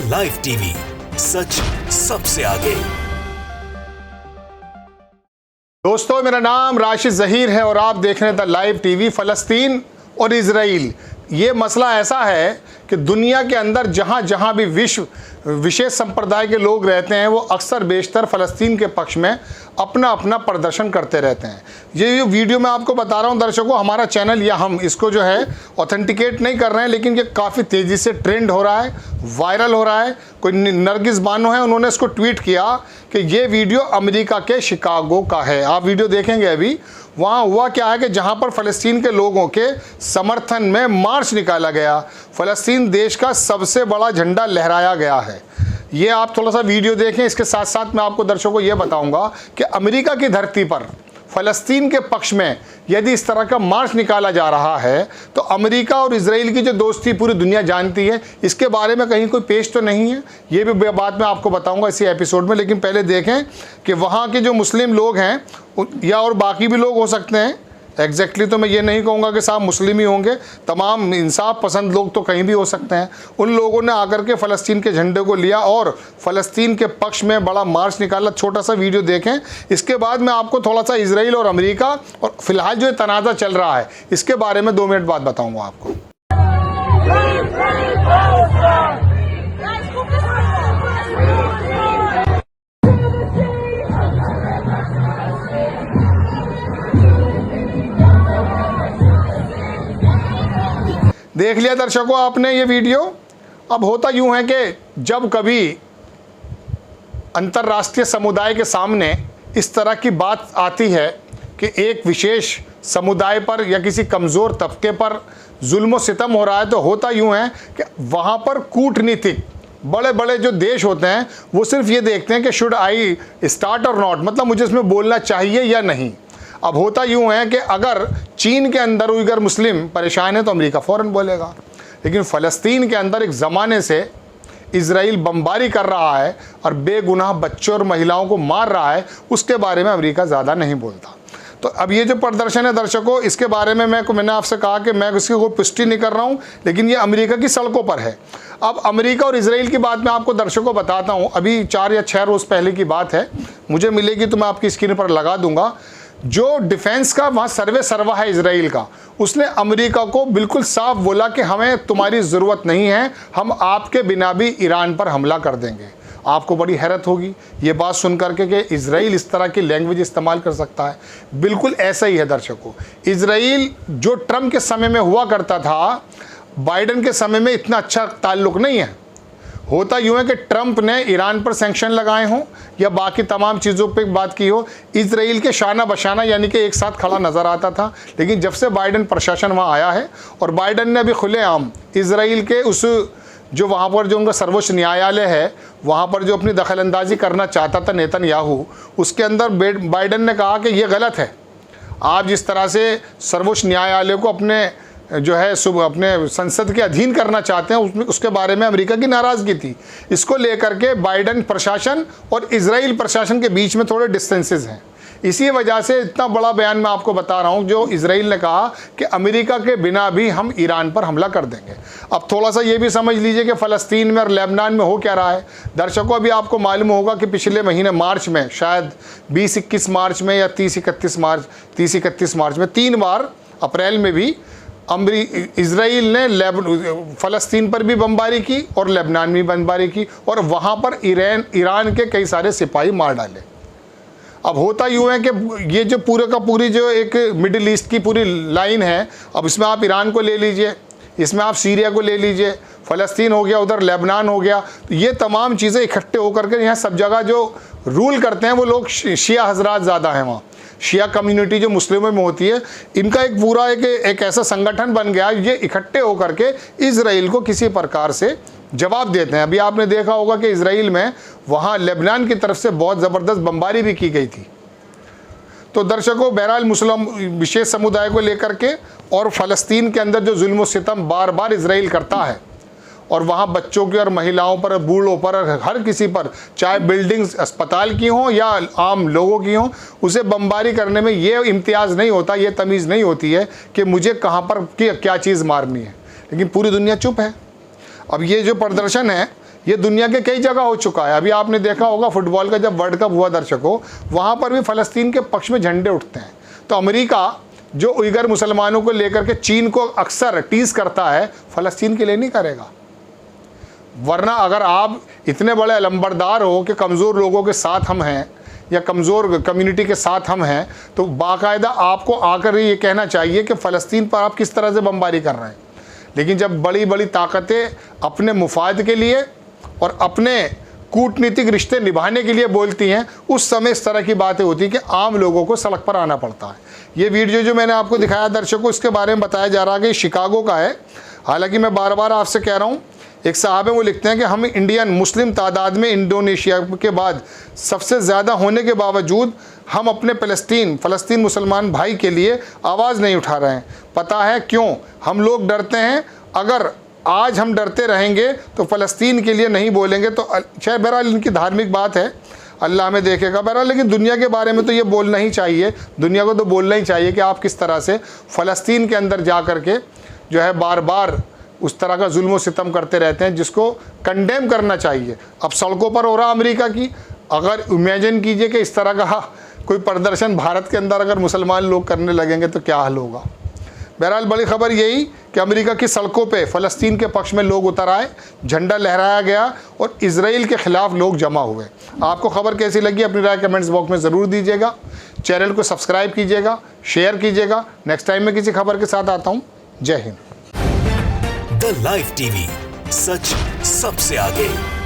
Live TV, सच सबसे आगे। दोस्तों, मेरा नाम राशिद ज़हीर है और आप देख रहे हैं द लाइव टीवी। फ़लस्तीन और इजराइल, ये मसला ऐसा है कि दुनिया के अंदर जहाँ जहाँ भी विशेष संप्रदाय के लोग रहते हैं, वो अक्सर बेशतर फ़लस्तीन के पक्ष में अपना अपना प्रदर्शन करते रहते हैं। ये वीडियो मैं आपको बता रहा हूँ दर्शकों, हमारा चैनल या हम इसको जो है ऑथेंटिकेट नहीं कर रहे हैं, लेकिन ये काफ़ी तेज़ी से ट्रेंड हो रहा है, वायरल हो रहा है। कोई नरगिस बानो है, उन्होंने इसको ट्वीट किया कि ये वीडियो अमेरिका के शिकागो का है। आप वीडियो देखेंगे अभी। वहाँ हुआ क्या है कि जहाँ पर फ़लस्तीन के लोगों के समर्थन में मार्च निकाला गया, फ़लस्तीन देश का सबसे बड़ा झंडा लहराया गया है। ये आप थोड़ा सा वीडियो देखें। इसके साथ साथ मैं आपको दर्शकों को ये बताऊंगा कि अमेरिका की धरती पर फ़लस्तीन के पक्ष में यदि इस तरह का मार्च निकाला जा रहा है तो अमेरिका और इजराइल की जो दोस्ती पूरी दुनिया जानती है। इसके बारे में कहीं कोई पेश तो नहीं है, ये भी बात मैं आपको बताऊंगा इसी एपिसोड में। लेकिन पहले देखें कि वहाँ के जो मुस्लिम लोग हैं या और बाकी भी लोग हो सकते हैं, एग्जैक्टली तो मैं ये नहीं कहूँगा कि साहब मुस्लिम ही होंगे, तमाम इंसाफ पसंद लोग तो कहीं भी हो सकते हैं। उन लोगों ने आकर के फ़लस्तीन के झंडे को लिया और फ़लस्तीन के पक्ष में बड़ा मार्च निकाला। छोटा सा वीडियो देखें। इसके बाद मैं आपको थोड़ा सा इजराइल और अमेरिका और फिलहाल जो तनाज़ा चल रहा है इसके बारे में 2 मिनट बाद बताऊँगा आपको। देख लिया दर्शकों आपने ये वीडियो। अब होता यूं है कि जब कभी अंतर्राष्ट्रीय समुदाय के सामने इस तरह की बात आती है कि एक विशेष समुदाय पर या किसी कमज़ोर तबके पर जुल्म और सितम हो रहा है, तो होता यूं है कि वहाँ पर कूटनीतिक बड़े बड़े जो देश होते हैं वो सिर्फ ये देखते हैं कि शुड आई स्टार्ट और नॉट, मतलब मुझे इसमें बोलना चाहिए या नहीं। अब होता यूं है कि अगर चीन के अंदर उइगर मुस्लिम परेशान है तो अमेरिका फ़ौरन बोलेगा, लेकिन फ़लस्तीन के अंदर एक ज़माने से इजराइल बमबारी कर रहा है और बेगुनाह बच्चों और महिलाओं को मार रहा है, उसके बारे में अमेरिका ज़्यादा नहीं बोलता। तो अब ये जो प्रदर्शन है दर्शकों, इसके बारे में मैंने आपसे कहा कि मैं इसकी कोई पुष्टि नहीं कर रहा हूँ, लेकिन ये अमेरिका की सड़कों पर है। अब अमेरिका और इजराइल की बात मैं आपको दर्शकों बताता हूँ। अभी 4 या 6 रोज़ पहले की बात है, मुझे मिलेगी तो मैं आपकी स्क्रीन पर लगा दूँगा। जो डिफेंस का वहाँ सर्वा है इजराइल का, उसने अमेरिका को बिल्कुल साफ बोला कि हमें तुम्हारी ज़रूरत नहीं है, हम आपके बिना भी ईरान पर हमला कर देंगे। आपको बड़ी हैरत होगी ये बात सुन करके कि इजराइल इस तरह की लैंग्वेज इस्तेमाल कर सकता है। बिल्कुल ऐसा ही है दर्शकों। इजराइल जो ट्रंप के समय में हुआ करता था, बाइडन के समय में इतना अच्छा ताल्लुक़ नहीं है। होता यूँ है कि ट्रंप ने ईरान पर सैंक्शन लगाए हों या बाकी तमाम चीज़ों पे बात की हो, इजराइल के शाना बशाना यानी कि एक साथ खड़ा नज़र आता था। लेकिन जब से बाइडन प्रशासन वहाँ आया है और बाइडन ने अभी खुलेआम इजराइल के उस जो वहाँ पर जो उनका सर्वोच्च न्यायालय है, वहाँ पर जो अपनी दखलंदाजी करना चाहता था नेतन्याहू, उसके अंदर बाइडन ने कहा कि ये गलत है। आप जिस तरह से सर्वोच्च न्यायालय को अपने जो है अपने संसद के अधीन करना चाहते हैं, उसके बारे में अमेरिका की नाराज़गी थी। इसको लेकर के बाइडन प्रशासन और इजराइल प्रशासन के बीच में थोड़े डिस्टेंसेस हैं। इसी वजह से इतना बड़ा बयान मैं आपको बता रहा हूं जो इजराइल ने कहा कि अमेरिका के बिना भी हम ईरान पर हमला कर देंगे। अब थोड़ा सा ये भी समझ लीजिए कि फ़लस्तीन में और लेबनान में हो क्या रहा है दर्शकों। अभी आपको मालूम होगा कि पिछले महीने मार्च में, शायद 20-21 मार्च में या 30-31 मार्च में 3 बार, अप्रैल में भी इजराइल ने फ़लस्तीन पर भी बमबारी की और लेबनान में बमबारी की और वहाँ पर ईरान के कई सारे सिपाही मार डाले। अब होता यूँ है कि ये जो पूरे का पूरी जो एक मिडिल ईस्ट की पूरी लाइन है, अब इसमें आप ईरान को ले लीजिए, इसमें आप सीरिया को ले लीजिए, फ़लस्तीन हो गया, उधर लेबनान हो गया, तो ये तमाम चीज़ें इकट्ठे होकर के यहाँ सब जगह जो रूल करते हैं वो लोग शिया हजरात ज़्यादा हैं। वहाँ शिया कम्युनिटी जो मुस्लिमों में होती है, इनका एक पूरा एक ऐसा संगठन बन गया, ये इकट्ठे होकर के इजराइल को किसी प्रकार से जवाब देते हैं। अभी आपने देखा होगा कि इजराइल में वहाँ लेबनान की तरफ से बहुत ज़बरदस्त बमबारी भी की गई थी। तो दर्शकों, बहरहाल मुस्लिम विशेष समुदाय को लेकर के और फ़लस्तीन के अंदर जो जुल्म सितम बार बार इजराइल करता है और वहाँ बच्चों की और महिलाओं पर, बूढ़ों पर, हर किसी पर, चाहे बिल्डिंग्स अस्पताल की हों या आम लोगों की हों, उसे बमबारी करने में ये इम्तियाज़ नहीं होता, ये तमीज़ नहीं होती है कि मुझे कहाँ पर क्या चीज़ मारनी है। लेकिन पूरी दुनिया चुप है। अब ये जो प्रदर्शन है ये दुनिया के कई जगह हो चुका है। अभी आपने देखा होगा फुटबॉल का जब वर्ल्ड कप हुआ दर्शकों, वहाँ पर भी फ़लस्तीन के पक्ष में झंडे उठते हैं। तो अमेरिका जो उइगर मुसलमानों को लेकर के चीन को अक्सर टीज़ करता है, फ़लस्तीन के लिए नहीं करेगा। वरना अगर आप इतने बड़े अलंबरदार हो कि कमज़ोर लोगों के साथ हम हैं या कमज़ोर कम्युनिटी के साथ हम हैं, तो बाकायदा आपको आकर ये कहना चाहिए कि फ़लस्तीन पर आप किस तरह से बमबारी कर रहे हैं। लेकिन जब बड़ी बड़ी ताकतें अपने मुफाद के लिए और अपने कूटनीतिक रिश्ते निभाने के लिए बोलती हैं, उस समय इस तरह की बातें होती हैं कि आम लोगों को सड़क पर आना पड़ता है। ये वीडियो जो मैंने आपको दिखाया दर्शकों, इसके बारे में बताया जा रहा है कि शिकागो का है। हालांकि मैं बार बार आपसे कह रहा हूँ, एक साहब हैं वो लिखते हैं कि हम इंडियन मुस्लिम तादाद में इंडोनेशिया के बाद सबसे ज़्यादा होने के बावजूद हम अपने फ़लस्तीन मुसलमान भाई के लिए आवाज़ नहीं उठा रहे हैं। पता है क्यों? हम लोग डरते हैं। अगर आज हम डरते रहेंगे तो फ़लस्तीन के लिए नहीं बोलेंगे। तो शायद बहरहाल इनकी धार्मिक बात है, अल्लाह हमें देखेगा बहरहाल। लेकिन दुनिया के बारे में तो ये बोलना ही चाहिए, दुनिया को तो बोलना ही चाहिए कि आप किस तरह से फ़लस्तीन के अंदर जा कर के जो है बार बार उस तरह का जुल्म व सितम करते रहते हैं, जिसको कंडेम करना चाहिए। अब सड़कों पर हो रहा अमेरिका की, अगर इमेजिन कीजिए कि इस तरह का कोई प्रदर्शन भारत के अंदर अगर मुसलमान लोग करने लगेंगे तो क्या हाल होगा। बहरहाल बड़ी खबर यही कि अमेरिका की सड़कों पे फ़लस्तीन के पक्ष में लोग उतर आए, झंडा लहराया गया और इजराइल के ख़िलाफ़ लोग जमा हुए। आपको खबर कैसी लगी अपनी राय कमेंट्स बॉक्स में ज़रूर दीजिएगा। चैनल को सब्सक्राइब कीजिएगा, शेयर कीजिएगा। नेक्स्ट टाइम मैं किसी खबर के साथ आता हूँ। जय हिंद। द लाइव टीवी, सच सबसे आगे।